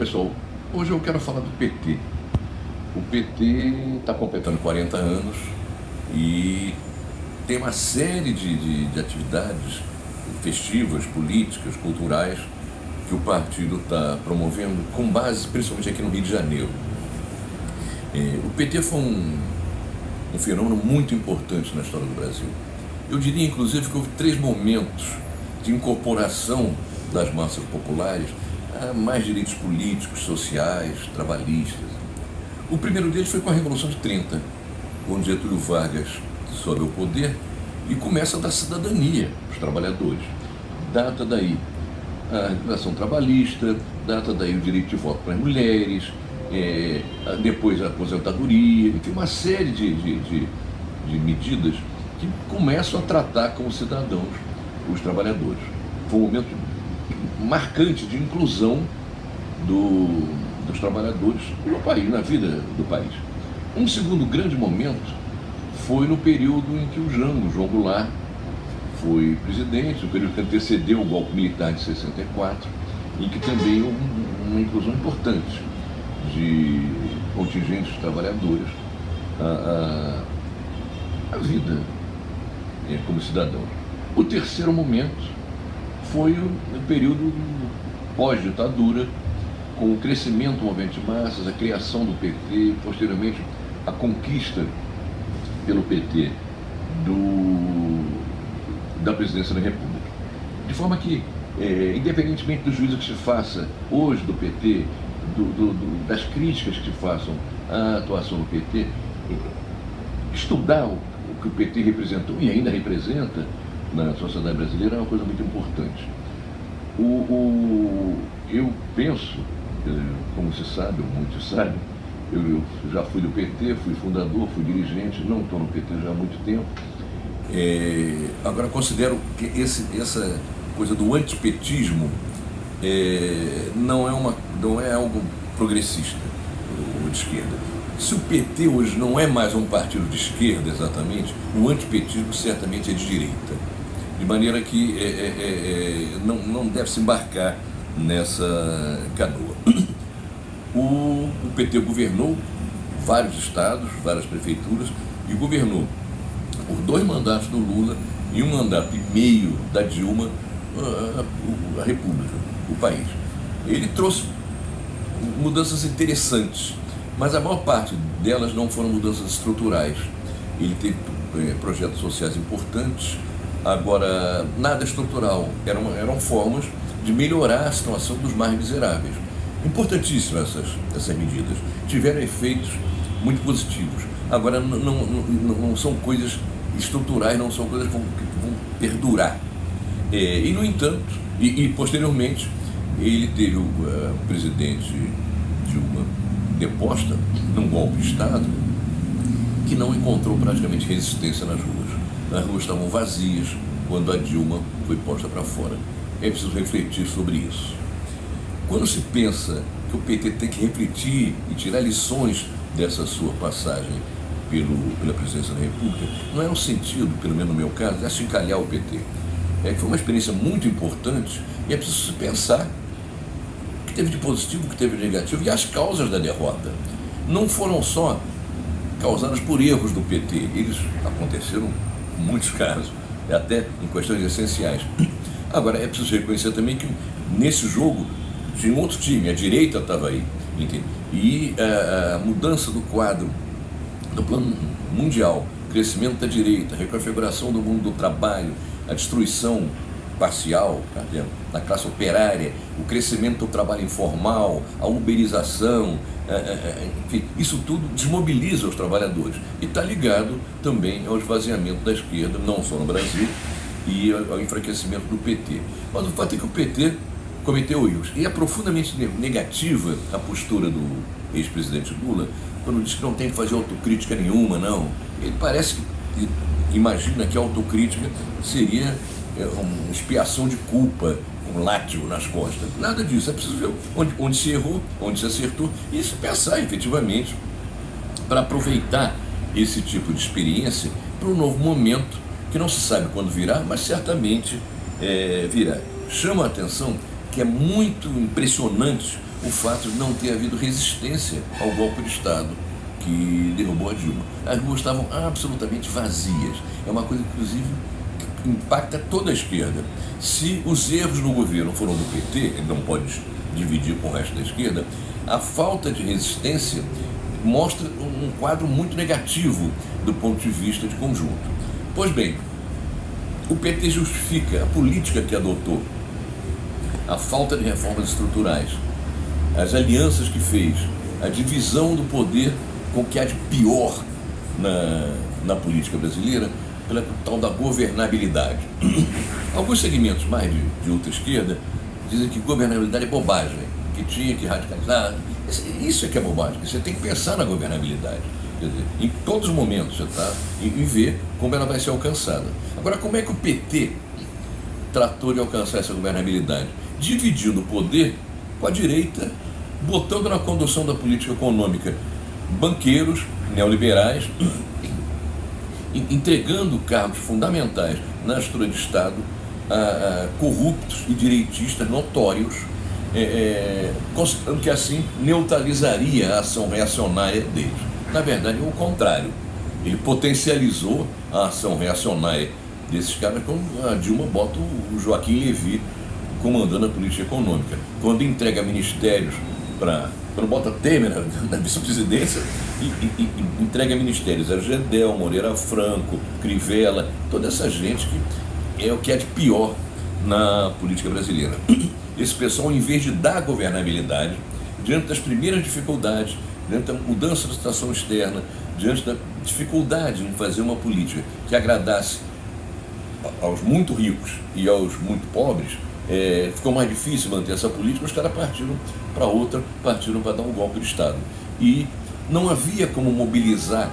pessoal, hoje eu quero falar do PT. O PT está completando 40 anos e tem uma série de atividades festivas, políticas, culturais que o partido está promovendo com base principalmente aqui no Rio de Janeiro. O PT foi um fenômeno muito importante na história do Brasil. Eu diria, inclusive, que houve 3 momentos de incorporação das massas populares a mais direitos políticos, sociais, trabalhistas. O primeiro deles foi com a Revolução de 30, quando Getúlio Vargas sobe ao poder e começa a dar cidadania aos trabalhadores. Data daí a legislação trabalhista, data daí o direito de voto para as mulheres, depois a aposentadoria, enfim, uma série de medidas que começam a tratar como cidadãos os trabalhadores. Foi um momento marcante de inclusão dos trabalhadores no país, na vida do país. Um segundo grande momento foi no período em que o João Goulart foi presidente, no período que antecedeu o golpe militar de 64, em que também houve uma inclusão importante de contingentes trabalhadores à vida como cidadãos. O terceiro momento foi o período pós-ditadura, com o crescimento do movimento de massas, a criação do PT, posteriormente a conquista pelo PT da presidência da República. De forma que, independentemente do juízo que se faça hoje do PT, das críticas que se façam à atuação do PT, estudar o que o PT representou e ainda representa na sociedade brasileira é uma coisa muito importante. Eu penso, como se sabe, ou muitos sabem, eu já fui do PT, fui fundador, fui dirigente, não estou no PT já há muito tempo. Agora considero que essa coisa do antipetismo não é algo progressista ou de esquerda. Se o PT hoje não é mais um partido de esquerda exatamente, o antipetismo certamente é de direita. De maneira que não deve se embarcar nessa canoa. O PT governou vários estados, várias prefeituras, e governou por 2 mandatos do Lula e 1 mandato e meio da Dilma a República, o país. Ele trouxe mudanças interessantes, mas a maior parte delas não foram mudanças estruturais. Ele teve projetos sociais importantes, agora nada estrutural, eram formas de melhorar a situação dos mais miseráveis. Importantíssimas essas medidas, tiveram efeitos muito positivos. Agora não são coisas estruturais, não são coisas que vão perdurar. E no entanto, posteriormente, ele teve o presidente Dilma deposta num golpe de Estado que não encontrou praticamente resistência nas ruas. As ruas estavam vazias quando a Dilma foi posta para fora. É preciso refletir sobre isso. Quando se pensa que o PT tem que refletir e tirar lições dessa sua passagem pela presidência da República, não é no sentido, pelo menos no meu caso, de achincalhar o PT. Foi uma experiência muito importante e é preciso se pensar o que teve de positivo, o que teve de negativo e as causas da derrota. Não foram só causadas por erros do PT, eles aconteceram em muitos casos, até em questões essenciais. Agora, é preciso reconhecer também que nesse jogo tinha um outro time, a direita estava aí, entende? E a mudança do quadro do plano mundial, crescimento da direita, reconfiguração do mundo do trabalho, a destruição parcial da classe operária, o crescimento do trabalho informal, a uberização, enfim, isso tudo desmobiliza os trabalhadores e está ligado também ao esvaziamento da esquerda, não só no Brasil, e ao enfraquecimento do PT. Mas o fato é que o PT cometeu erros. E é profundamente negativa a postura do ex-presidente Lula, quando diz que não tem que fazer autocrítica nenhuma, não. Ele parece que imagina que a autocrítica seria uma expiação de culpa, um látigo nas costas. Nada disso, é preciso ver onde se errou, onde se acertou, e se pensar efetivamente para aproveitar esse tipo de experiência para um novo momento, que não se sabe quando virá, mas certamente virá. Chama a atenção que é muito impressionante o fato de não ter havido resistência ao golpe de Estado que derrubou a Dilma. As ruas estavam absolutamente vazias. É uma coisa, inclusive, que impacta toda a esquerda. Se os erros no governo foram do PT, ele não pode dividir com o resto da esquerda, a falta de resistência mostra um quadro muito negativo do ponto de vista de conjunto. Pois bem, o PT justifica a política que adotou, a falta de reformas estruturais, as alianças que fez, a divisão do poder com o que há de pior na política brasileira, pela tal da governabilidade. Alguns segmentos mais de ultra-esquerda dizem que governabilidade é bobagem, que tinha que radicalizar. Isso é que é bobagem, você tem que pensar na governabilidade. Quer dizer, em todos os momentos você está e ver como ela vai ser alcançada. Agora, como é que o PT tratou de alcançar essa governabilidade? Dividindo o poder com a direita, botando na condução da política econômica banqueiros, neoliberais, entregando cargos fundamentais na estrutura de Estado a corruptos e direitistas notórios, considerando que assim neutralizaria a ação reacionária deles. Na verdade, é o contrário. Ele potencializou a ação reacionária desses caras, como a Dilma bota o Joaquim Levy comandando a política econômica. Quando entrega ministérios quando bota Temer na vice-presidência e entrega ministérios a Gedel, Moreira Franco, Crivella, toda essa gente que é o que é de pior na política brasileira. Esse pessoal, em vez de dar governabilidade, diante das primeiras dificuldades, diante da mudança da situação externa, diante da dificuldade em fazer uma política que agradasse aos muito ricos e aos muito pobres, ficou mais difícil manter essa política, os caras partiram para outra, partiram para dar um golpe de Estado. E não havia como mobilizar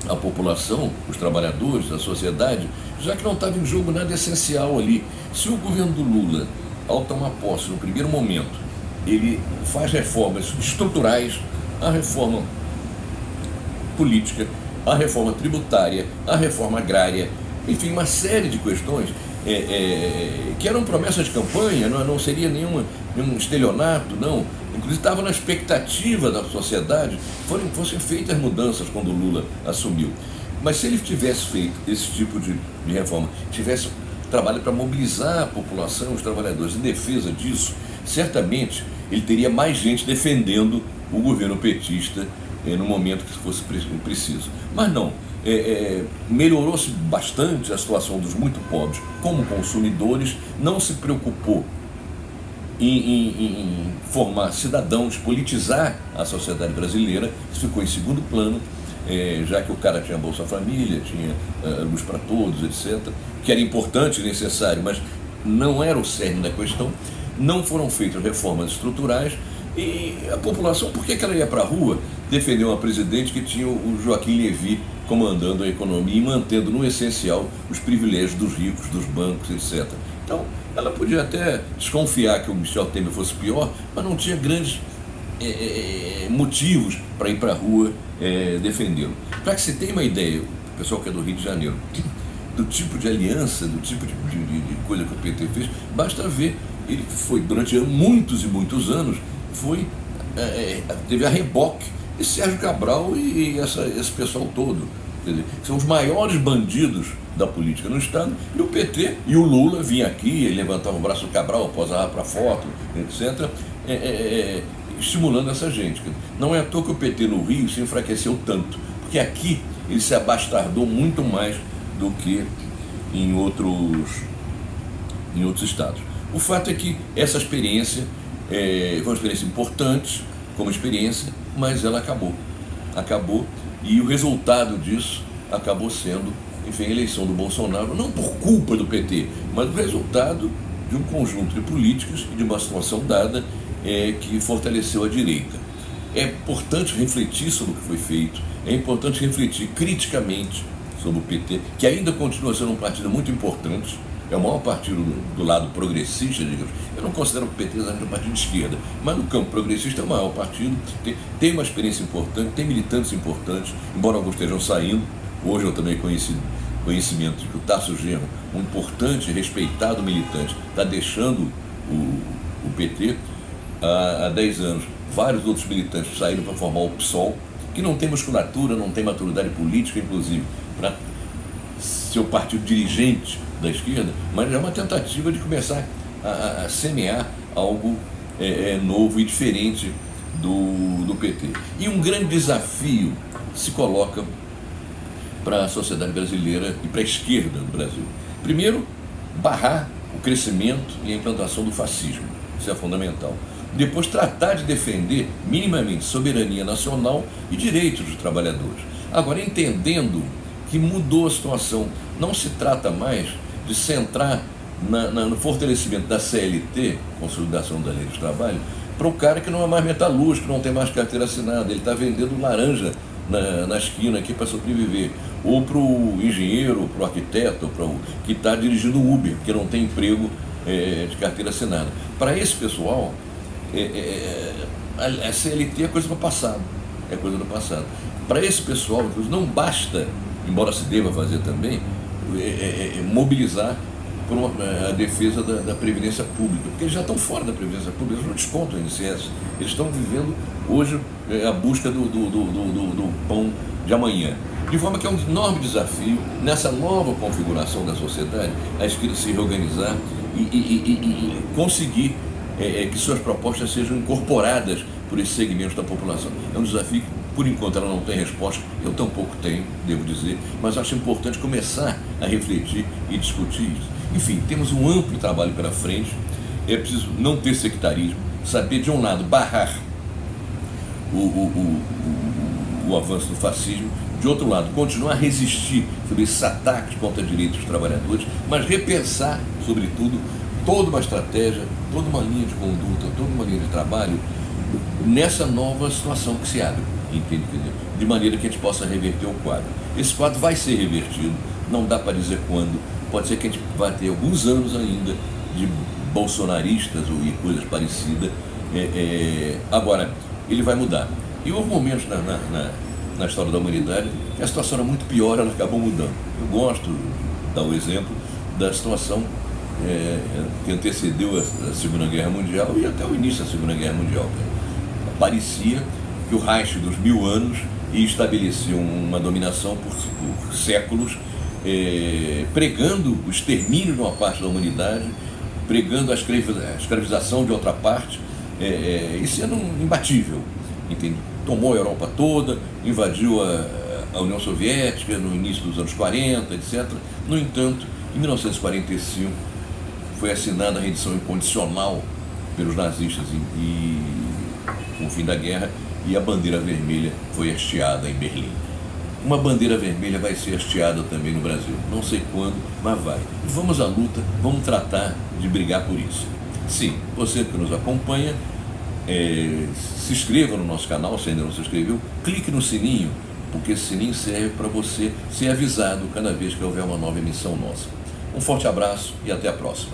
a população, os trabalhadores, a sociedade, já que não estava em jogo nada essencial ali. Se o governo do Lula, ao tomar posse no primeiro momento, ele faz reformas estruturais, a reforma política, a reforma tributária, a reforma agrária, enfim, uma série de questões que eram promessas de campanha, não seria nenhum estelionato, não. Inclusive estava na expectativa da sociedade que fossem feitas mudanças quando o Lula assumiu. Mas se ele tivesse feito esse tipo de reforma, tivesse trabalho para mobilizar a população, os trabalhadores, em defesa disso, certamente ele teria mais gente defendendo o governo petista no momento que fosse preciso. Mas não. Melhorou-se bastante a situação dos muito pobres como consumidores, não se preocupou em formar cidadãos, politizar a sociedade brasileira, isso ficou em segundo plano, já que o cara tinha Bolsa Família, tinha luz para todos, etc., que era importante e necessário, mas não era o cerne da questão. Não foram feitas reformas estruturais e a população, por que ela ia para a rua defender uma presidente que tinha o Joaquim Levy comandando a economia e mantendo no essencial os privilégios dos ricos, dos bancos, etc. Então, ela podia até desconfiar que o Michel Temer fosse pior, mas não tinha grandes motivos para ir para a rua defendê-lo. Para que você tenha uma ideia, o pessoal que é do Rio de Janeiro, do tipo de aliança, do tipo de coisa que o PT fez, basta ver, ele foi durante muitos e muitos anos, teve a reboque e Sérgio Cabral e esse pessoal todo. Quer dizer, são os maiores bandidos da política no Estado, e o PT e o Lula vinha aqui, ele levantava o braço do Cabral, posava para foto, etc., estimulando essa gente. Não é à toa que o PT no Rio se enfraqueceu tanto, porque aqui ele se abastardou muito mais do que em outros estados. O fato é que essa experiência foi uma experiência importante como experiência, mas ela acabou, e o resultado disso acabou sendo, enfim, a eleição do Bolsonaro, não por culpa do PT, mas o resultado de um conjunto de políticas e de uma situação dada que fortaleceu a direita. É importante refletir sobre o que foi feito, é importante refletir criticamente sobre o PT, que ainda continua sendo um partido muito importante, é o maior partido do lado progressista, digamos. Eu não considero o PT exatamente um partido de esquerda, mas no campo progressista é o maior partido, tem uma experiência importante, tem militantes importantes, embora alguns estejam saindo. Hoje eu também conhecimento de que o Tarso Genro, um importante e respeitado militante, está deixando o PT. há 10 anos, vários outros militantes saíram para formar o PSOL, que não tem musculatura, não tem maturidade política, inclusive, para ser o partido dirigente da esquerda, mas é uma tentativa de começar a semear algo novo e diferente do PT. E um grande desafio se coloca para a sociedade brasileira e para a esquerda do Brasil. Primeiro, barrar o crescimento e a implantação do fascismo. Isso é fundamental. Depois, tratar de defender minimamente soberania nacional e direitos dos trabalhadores. Agora, entendendo que mudou a situação, não se trata mais de centrar no fortalecimento da CLT, Consolidação da Lei do Trabalho, para o cara que não é mais metalúrgico, não tem mais carteira assinada, ele está vendendo laranja na esquina aqui para sobreviver, ou para o engenheiro, para o arquiteto, para o que está dirigindo o Uber, porque não tem emprego de carteira assinada. Para esse pessoal, a CLT é coisa do passado, Para esse pessoal, não basta, embora se deva fazer também, mobilizar por a defesa da Previdência Pública, porque eles já estão fora da Previdência Pública, eles não descontam o INSS, eles estão vivendo hoje a busca do pão de amanhã. De forma que é um enorme desafio, nessa nova configuração da sociedade, a esquerda se reorganizar e conseguir que suas propostas sejam incorporadas por esses segmentos da população. É um desafio que, por enquanto, ela não tem resposta, eu tampouco tenho, devo dizer, mas acho importante começar a refletir e discutir isso. Enfim, temos um amplo trabalho pela frente, é preciso não ter sectarismo, saber, de um lado, barrar o avanço do fascismo, de outro lado, continuar a resistir sobre esses ataques contra direitos dos trabalhadores, mas repensar, sobretudo, toda uma estratégia, toda uma linha de conduta, toda uma linha de trabalho nessa nova situação que se abre, entende? De maneira que a gente possa reverter o quadro. Esse quadro vai ser revertido, não dá para dizer quando, pode ser que a gente vá ter alguns anos ainda de bolsonaristas e coisas parecidas, agora, ele vai mudar. E houve momentos na história da humanidade que a situação era muito pior, ela acabou mudando. Eu gosto de dar o exemplo da situação que antecedeu a Segunda Guerra Mundial e até o início da Segunda Guerra Mundial. Parecia que o Reich dos 1000 anos ia estabelecer uma dominação por séculos, pregando o extermínio de uma parte da humanidade, pregando a escravização de outra parte, e sendo imbatível, entende? Tomou a Europa toda, invadiu a União Soviética no início dos anos 40, etc. No entanto, em 1945, foi assinada a rendição incondicional pelos nazistas e com o fim da guerra, e a bandeira vermelha foi hasteada em Berlim. Uma bandeira vermelha vai ser hasteada também no Brasil, não sei quando, mas vai. E vamos à luta, vamos tratar de brigar por isso. Sim, você que nos acompanha, se inscreva no nosso canal, se ainda não se inscreveu, clique no sininho, porque esse sininho serve para você ser avisado cada vez que houver uma nova emissão nossa. Um forte abraço e até a próxima.